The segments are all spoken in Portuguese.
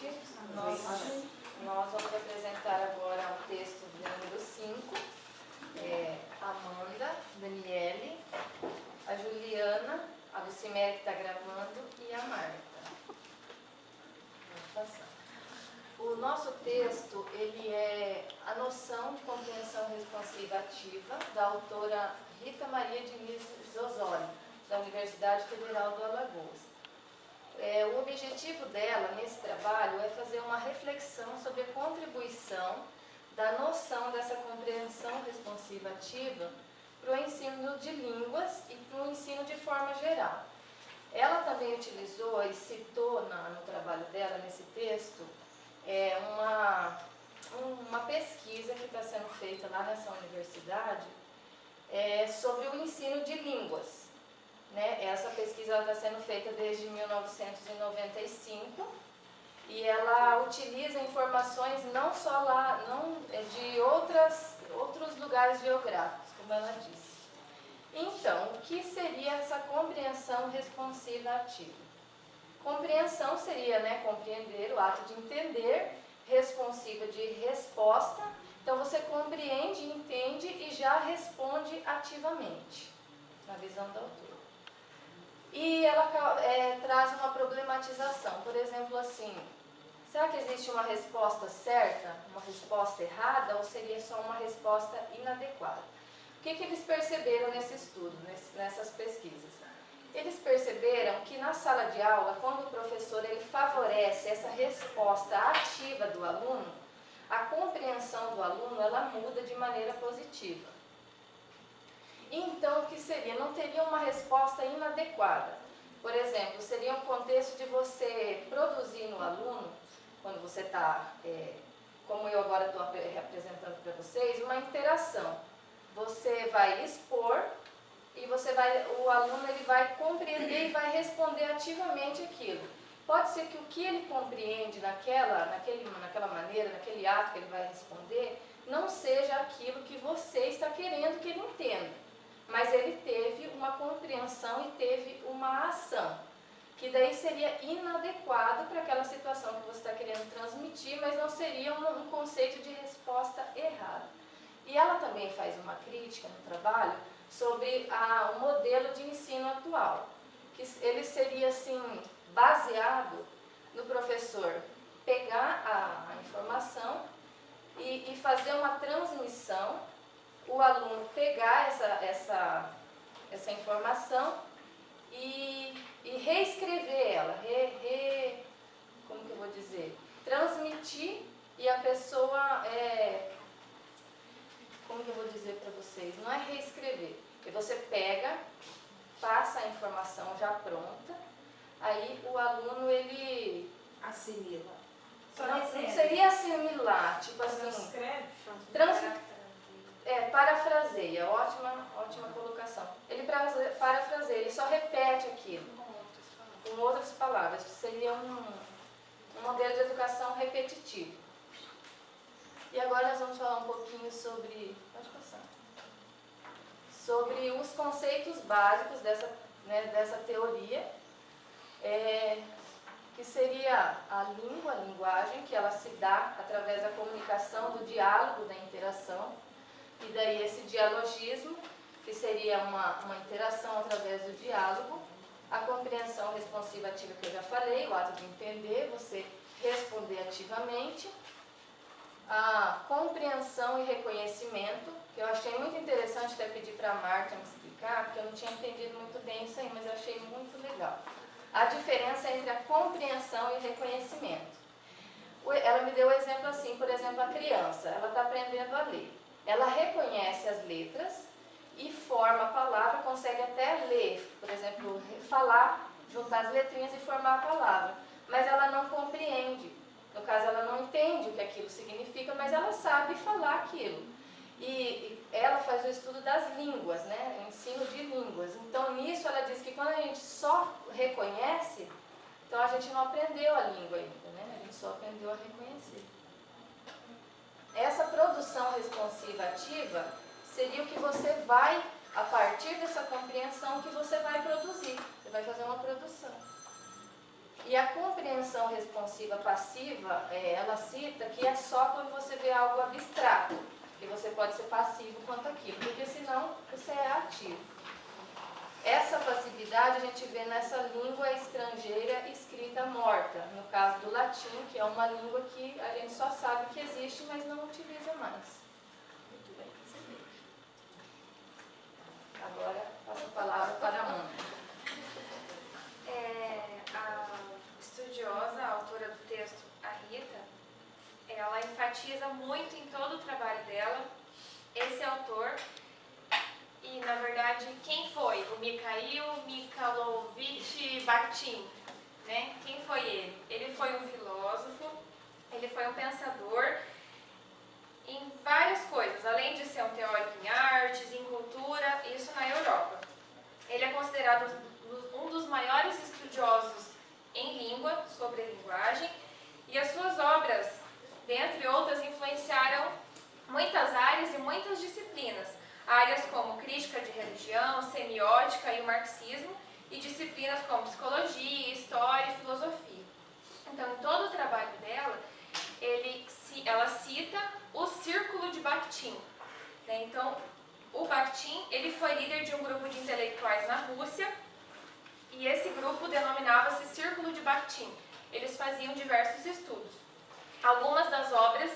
noite. Nós vamos apresentar agora o texto do número 5. Amanda, Daniele, a Juliana, a Lucimere que está gravando e a Marta. Vamos passar. O nosso texto, ele é A Noção de Compreensão Responsiva Ativa, da autora Rita Maria Diniz Osório, da Universidade Federal do Alagoas. O objetivo dela, nesse trabalho, é fazer uma reflexão sobre a contribuição da noção dessa compreensão responsiva ativa para o ensino de línguas e para o ensino de forma geral. Ela também utilizou e citou no trabalho dela, nesse texto, uma pesquisa que está sendo feita lá nessa universidade sobre o ensino de línguas. Essa pesquisa está sendo feita desde 1995 e ela utiliza informações não só lá, de outros lugares geográficos, como ela disse. Então, o que seria essa compreensão responsiva ativa? Compreensão seria, compreender, o ato de entender, responsiva de resposta. Então, você compreende, entende e já responde ativamente, na visão da autora. E ela traz uma problematização, por exemplo, assim, será que existe uma resposta certa, uma resposta errada, ou seria só uma resposta inadequada? O que eles perceberam nesse estudo, nessas pesquisas? Eles perceberam que na sala de aula, quando o professor ele favorece essa resposta ativa do aluno, a compreensão do aluno ela muda de maneira positiva. Então, o que seria? Não teria uma resposta inadequada. Por exemplo, seria um contexto de você produzir no aluno, quando você está, como eu agora estou apresentando para vocês, uma interação. Você vai expor e o aluno ele vai compreender e vai responder ativamente aquilo. Pode ser que o que ele compreende naquela maneira, naquele ato que ele vai responder, não seja aquilo que você está querendo que ele entenda. Mas ele teve uma compreensão e teve uma ação, que daí seria inadequado para aquela situação que você está querendo transmitir, mas não seria um conceito de resposta errada. E ela também faz uma crítica no trabalho sobre o modelo de ensino atual, que ele seria assim, baseado no professor pegar a informação e fazer uma transmissão, o aluno pegar essa informação e reescrever ela, como que eu vou dizer? Transmitir e a pessoa, como que eu vou dizer para vocês? Não é reescrever, que você pega, passa a informação já pronta, aí o aluno ele assimila. Não seria assimilar, tipo assim, parafraseia, ótima colocação. Ele parafraseia, ele só repete aquilo, com outras palavras, que seria um modelo de educação repetitivo. E agora nós vamos falar um pouquinho sobre os conceitos básicos dessa teoria, que seria a língua, a linguagem, que ela se dá através da comunicação, do diálogo, da interação. E daí esse dialogismo, que seria uma interação através do diálogo, a compreensão responsiva ativa que eu já falei, o ato de entender, você responder ativamente, a compreensão e reconhecimento, que eu achei muito interessante até pedir para a Marta me explicar, porque eu não tinha entendido muito bem isso aí, mas eu achei muito legal. A diferença entre a compreensão e reconhecimento. Ela me deu um exemplo assim, por exemplo, a criança, ela está aprendendo a ler. Ela reconhece as letras e forma a palavra, consegue até ler, por exemplo, falar, juntar as letrinhas e formar a palavra. Mas ela não compreende. No caso, ela não entende o que aquilo significa, mas ela sabe falar aquilo. E ela faz o estudo das línguas, o ensino de línguas. Então, nisso, ela diz que quando a gente só reconhece, então a gente não aprendeu a língua ainda, a gente só aprendeu a reconhecer. Essa produção responsiva ativa seria o que você vai, a partir dessa compreensão, que você vai produzir. Você vai fazer uma produção. E a compreensão responsiva passiva, ela cita que é só quando você vê algo abstrato, que você pode ser passivo quanto aquilo, porque senão você é ativo. Essa passividade a gente vê nessa língua estrangeira escrita morta, no caso do latim, que é uma língua que a gente só sabe que existe, mas não utiliza mais. Muito bem. Agora passo a palavra para a Ana. A estudiosa, a autora do texto, a Rita, ela enfatiza muito em todo o trabalho dela esse autor. E, na verdade, quem foi? O Mikhail Mikhailovich Bakhtin, né? Quem foi ele? Ele foi um filósofo, ele foi um pensador em várias coisas, além de ser um teórico em artes, em cultura, isso na Europa. Ele é considerado um dos maiores estudiosos em língua, sobre a linguagem, e as suas obras, dentre outras, influenciaram muitas áreas e muitas disciplinas. Áreas como crítica de religião, semiótica e o marxismo, e disciplinas como psicologia, história e filosofia. Então, em todo o trabalho dela, ela cita o Círculo de Bakhtin, né? Então, o Bakhtin, ele foi líder de um grupo de intelectuais na Rússia, e esse grupo denominava-se Círculo de Bakhtin. Eles faziam diversos estudos. Algumas das obras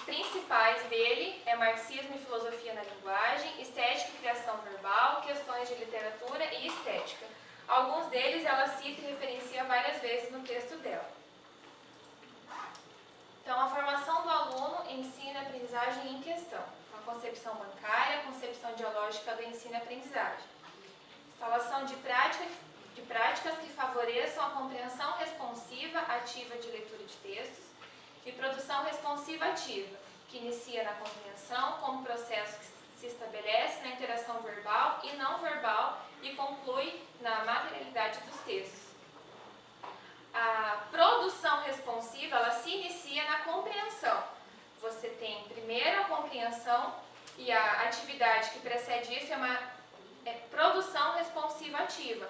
principais dele é Marxismo e Filosofia na Linguagem, Estética e Criação Verbal, Questões de Literatura e Estética. Alguns deles ela cita e referencia várias vezes no texto dela. Então, a formação do aluno, ensino e aprendizagem em questão. A concepção bancária, a concepção ideológica do ensino e aprendizagem. Instalação de práticas que favoreçam a compreensão responsiva ativa de leitura de textos, e produção responsiva ativa, que inicia na compreensão como processo que se estabelece na interação verbal e não verbal e conclui na materialidade dos textos. A produção responsiva, ela se inicia na compreensão. Você tem primeiro a compreensão e a atividade que precede isso é uma produção responsiva ativa,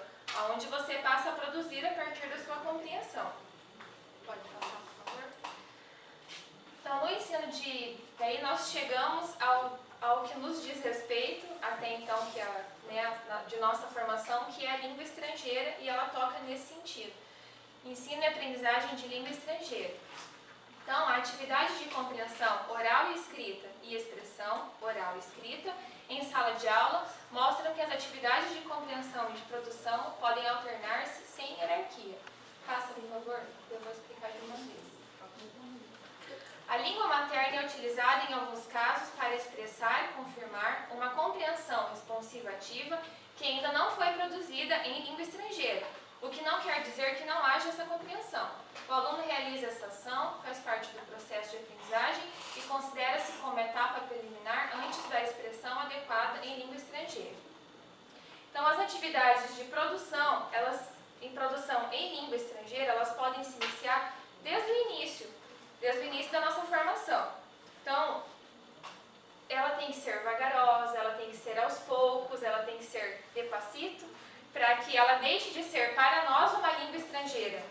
onde você passa a produzir a partir da sua compreensão. Pode passar, por favor. Então, no ensino daí nós chegamos ao que nos diz respeito, até então, que de nossa formação, que é a língua estrangeira, e ela toca nesse sentido. Ensino e aprendizagem de língua estrangeira. Então, a atividade de compreensão oral e escrita e expressão oral e escrita em sala de aula mostram que as atividades de compreensão e de produção podem alternar-se sem hierarquia. Passa, por favor, eu vou explicar de uma vez. A língua materna é utilizada em alguns casos para expressar e confirmar uma compreensão responsiva ativa que ainda não foi produzida em língua estrangeira, o que não quer dizer que não haja essa compreensão. O aluno realiza essa ação, faz parte do processo de aprendizagem e considera-se como etapa preliminar antes da expressão adequada em língua estrangeira. Então, as atividades de produção, em língua estrangeira, elas podem se iniciar desde o início da nossa formação. Então, ela tem que ser vagarosa, ela tem que ser aos poucos, ela tem que ser despacito, para que ela deixe de ser para nós uma língua estrangeira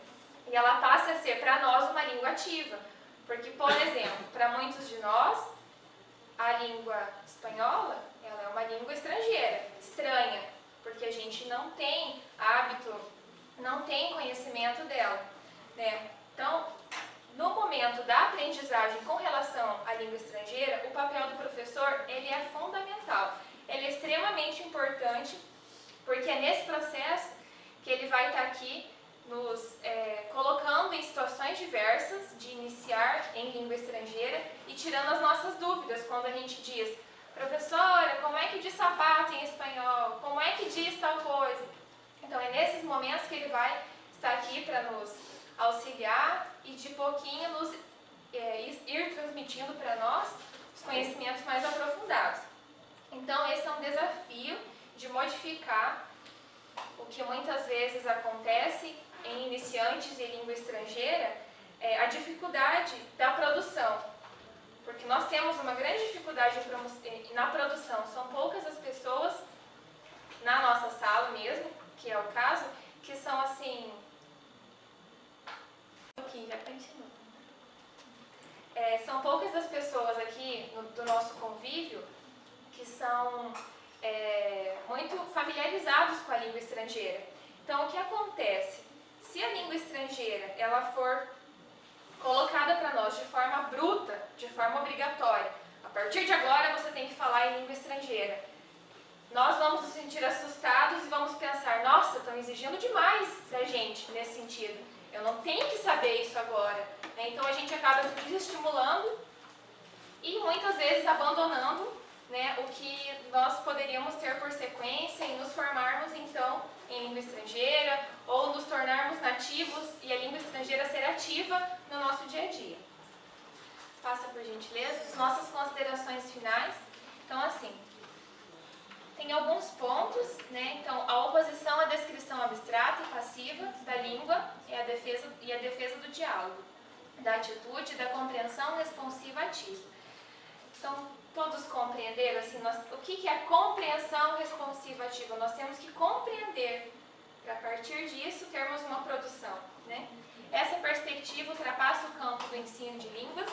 e ela passe a ser para nós uma língua ativa. Porque, por exemplo, para muitos de nós, a língua espanhola, ela é uma língua estrangeira, estranha, porque a gente não tem hábito, não tem conhecimento dela, né? Então, no momento da aprendizagem com relação à língua estrangeira, o papel do professor, ele é fundamental. Ele é extremamente importante, porque é nesse processo que ele vai estar aqui nos colocando em situações diversas de iniciar em língua estrangeira e tirando as nossas dúvidas quando a gente diz: professora, como é que diz sapato em espanhol? Como é que diz tal coisa? Então, é nesses momentos que ele vai estar aqui para nos auxiliar e de pouquinho nos ir transmitindo para nós os conhecimentos mais aprofundados. Então, esse é um desafio de modificar o que muitas vezes acontece em iniciantes em língua estrangeira, a dificuldade da produção. Porque nós temos uma grande dificuldade na produção. São poucas as pessoas na nossa sala mesmo, que é o caso, que são assim são poucas as pessoas aqui do nosso convívio que são muito familiarizados com a língua estrangeira. Então, o que acontece? Se a língua estrangeira ela for colocada para nós de forma bruta, de forma obrigatória, a partir de agora você tem que falar em língua estrangeira, nós vamos nos sentir assustados e vamos pensar, nossa, estão exigindo demais da gente nesse sentido. Eu não tenho que saber isso agora. Então a gente acaba se desestimulando e muitas vezes abandonando, né, o que nós poderíamos ter por sequência em nos formarmos então em língua estrangeira ou nos tornarmos nativos e a língua estrangeira ser ativa no nosso dia a dia. Passa por gentileza as nossas considerações finais. Então assim, tem alguns pontos, né? Então, a oposição à descrição abstrata e passiva da língua e a defesa do diálogo, da atitude, da compreensão responsiva ativa. Então, todos compreenderam assim, o que é a compreensão responsiva ativa? Nós temos que compreender, para a partir disso termos uma produção, né? Essa perspectiva ultrapassa o campo do ensino de línguas,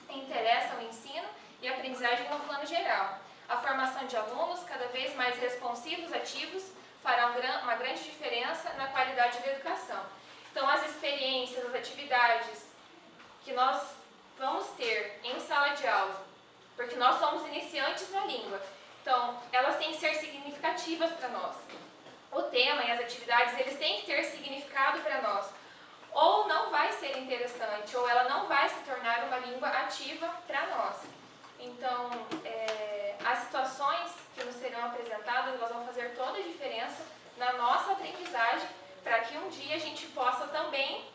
interessa o ensino e a aprendizagem no plano geral. A formação de alunos cada vez mais responsivos, ativos, fará uma grande diferença na qualidade da educação. Então, as experiências, as atividades que nós vamos ter em sala de aula, porque nós somos iniciantes na língua, então, elas têm que ser significativas para nós. O tema e as atividades, eles têm que ter significado para nós. Ou não vai ser interessante, ou ela não vai se tornar uma língua ativa para nós. Então, as situações que nos serão apresentadas, elas vão fazer toda a diferença na nossa aprendizagem, para que um dia a gente possa também,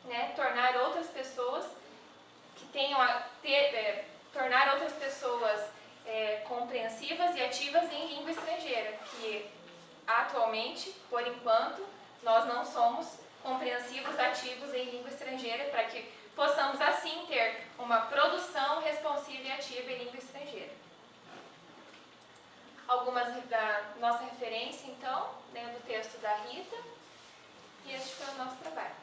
né, tornar outras pessoas que tenham tornar outras pessoas compreensivas e ativas em língua estrangeira, que atualmente, por enquanto, nós não somos compreensivos, ativos em língua estrangeira, para que possamos assim ter uma produção responsiva e ativa em língua estrangeira. Algumas da nossa referência, então, né, do texto da Rita, e este foi o nosso trabalho.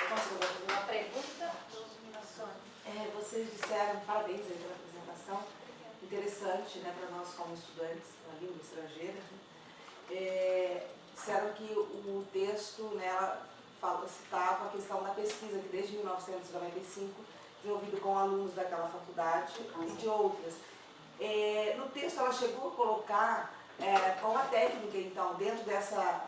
Posso fazer uma pergunta? Vocês disseram, parabéns aí pela apresentação, interessante, né, para nós como estudantes da língua estrangeira. Disseram que o texto, né, citava a questão da pesquisa que desde 1995 desenvolvido com alunos daquela faculdade e de outras. No texto ela chegou a colocar qual a técnica, então, dentro dessa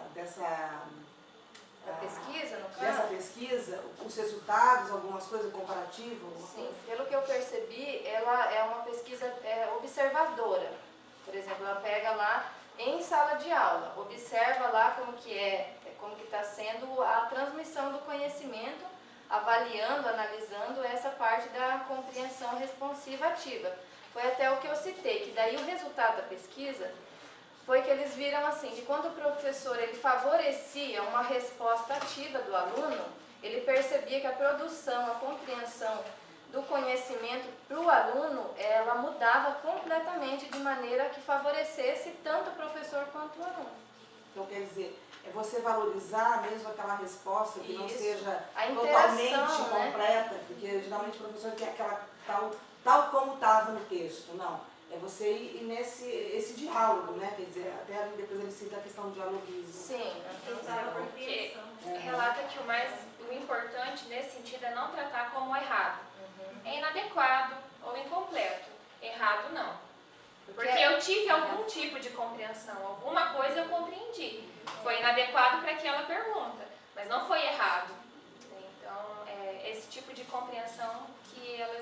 pesquisa, no caso? Dessa pesquisa, os resultados, algumas coisas comparativas? Sim, pelo que eu percebi, ela é uma pesquisa observadora. Por exemplo, ela pega lá em sala de aula, observa lá como que está sendo a transmissão do conhecimento, avaliando, analisando essa parte da compreensão responsiva ativa. Foi até o que eu citei, que daí o resultado da pesquisa foi que eles viram assim, que quando o professor ele favorecia uma resposta ativa do aluno, ele percebia que a produção, a compreensão do conhecimento para o aluno, ela mudava completamente de maneira que favorecesse tanto o professor quanto o aluno. Então, quer dizer, é você valorizar mesmo aquela resposta que não seja totalmente completa, porque geralmente o professor quer aquela tal como estava no texto, não. É você ir esse diálogo, né? Quer dizer, até ali depois ele cita a questão do dialogismo. Sim, porque relata que o importante nesse sentido é não tratar como errado. É inadequado ou incompleto. Errado não. Porque eu tive algum tipo de compreensão, alguma coisa eu compreendi. Foi inadequado para aquela pergunta, mas não foi errado. Então, esse tipo de compreensão que ela